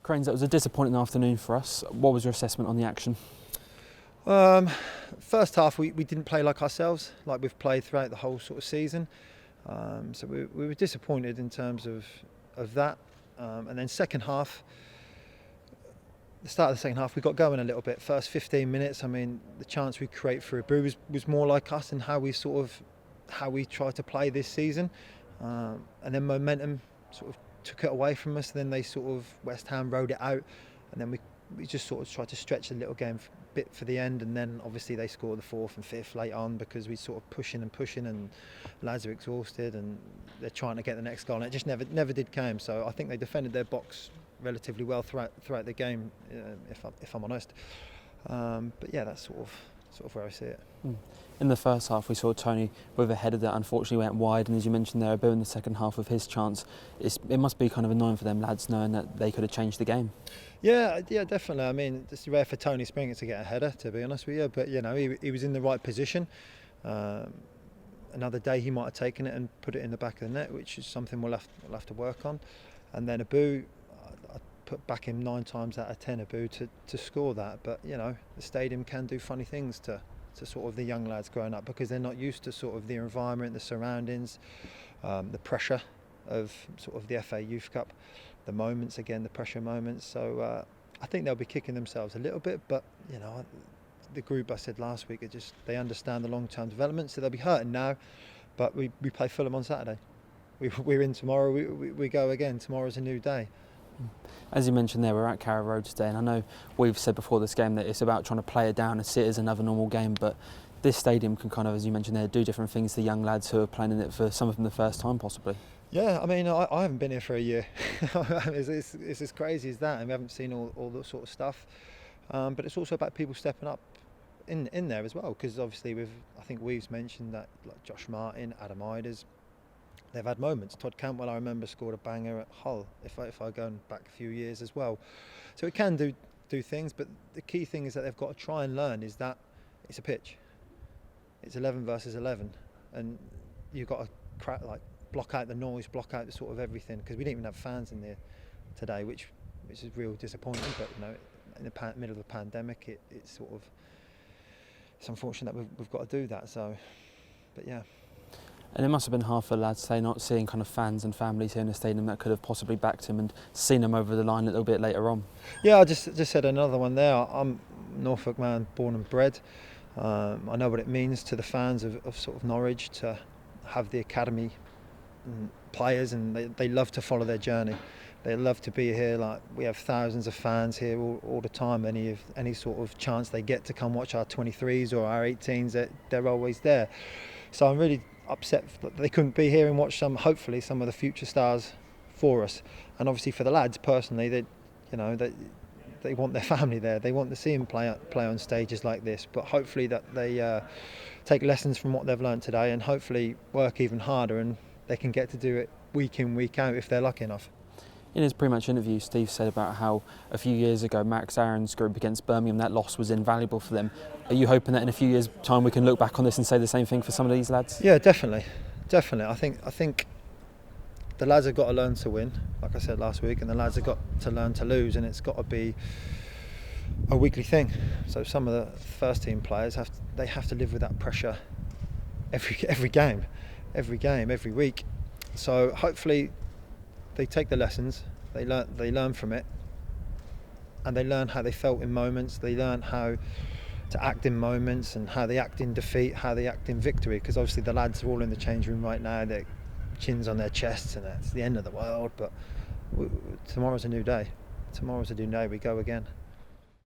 Cranes, that was a disappointing afternoon for us. What was your assessment on the action? First half we didn't play like ourselves, like we've played throughout the whole sort of season. So we were disappointed in terms of that. And then second half, the start of the second half, we got going a little bit. First 15 minutes, I mean, the chance we create for Abu was more like us and how we tried to play this season. And then momentum sort of took it away from us. Then West Ham rode it out, and then we just sort of tried to stretch the little game a bit for the end. And then obviously they scored the fourth and fifth late on because we sort of pushing, and lads are exhausted and they're trying to get the next goal, and it just never did come. So I think they defended their box relatively well throughout the game, if I'm honest. But yeah, that's sort of where I see it. In the first half, we saw Tony with a header that unfortunately went wide, and as you mentioned there, Abu in the second half of his chance. It must be kind of annoying for them lads knowing that they could have changed the game. Yeah, definitely. I mean, it's rare for Tony Springer to get a header, to be honest with you, but you know, he was in the right position. Another day he might have taken it and put it in the back of the net, which is something we'll have to work on. And then Abu, I put back him 9 times out of 10, Abu, to score that. But you know, the stadium can do funny things to sort of the young lads growing up, because they're not used to sort of the environment, the surroundings, the pressure of sort of the FA Youth Cup, the moments, again, the pressure moments. So I think they'll be kicking themselves a little bit, but you know, the group, I said last week, they understand the long-term development, so they'll be hurting now. But we play Fulham on Saturday. We're in tomorrow. We go again. Tomorrow's a new day. As you mentioned there, we're at Carrow Road today, and I know we've said before this game that it's about trying to play it down and see it as another normal game, but this stadium can kind of, as you mentioned there, do different things to young lads who are playing in it for some of them the first time possibly. Yeah, I mean, I haven't been here for a year. It's as crazy as that, and we haven't seen all that sort of stuff. But it's also about people stepping up in there as well, because obviously I think we've mentioned that, like Josh Martin, Adam Iders, they've had moments. Todd Cantwell, I remember, scored a banger at Hull, if I go back a few years as well. So it can do things, but the key thing is that they've got to try and learn is that it's a pitch. It's 11 versus 11, and you've got to block out the noise, block out the sort of everything, because we didn't even have fans in there today, which is real disappointing. But you know, in the middle of the pandemic, it's unfortunate that we've got to do that. So, but yeah. And it must have been hard for lads, say, not seeing kind of fans and families here in the stadium that could have possibly backed him and seen him over the line a little bit later on. Yeah, I just said another one there. I'm a Norfolk man, born and bred. I know what it means to the fans of sort of Norwich to have the academy players, and they love to follow their journey. They love to be here. Like, we have thousands of fans here all the time. Any sort of chance they get to come watch our 23s or our 18s, they're always there. So I'm really upset that they couldn't be here and watch hopefully some of the future stars for us. And obviously for the lads personally, they want their family there. They want to see them play on stages like this. But hopefully that they take lessons from what they've learned today, and hopefully work even harder, and they can get to do it week in, week out if they're lucky enough. In his pre-match interview, Steve said about how a few years ago Max Aaron's group against Birmingham, that loss was invaluable for them. Are you hoping that in a few years' time we can look back on this and say the same thing for some of these lads? Yeah, definitely. I think the lads have got to learn to win, like I said last week, and the lads have got to learn to lose, and it's got to be a weekly thing. So some of the first team players have to live with that pressure every game, every week. So hopefully they take the lessons, they learn from it, and they learn how they felt in moments. They learn how to act in moments, and how they act in defeat, how they act in victory. Because obviously the lads are all in the change room right now, their chins on their chests, and it's the end of the world. But tomorrow's a new day. We go again.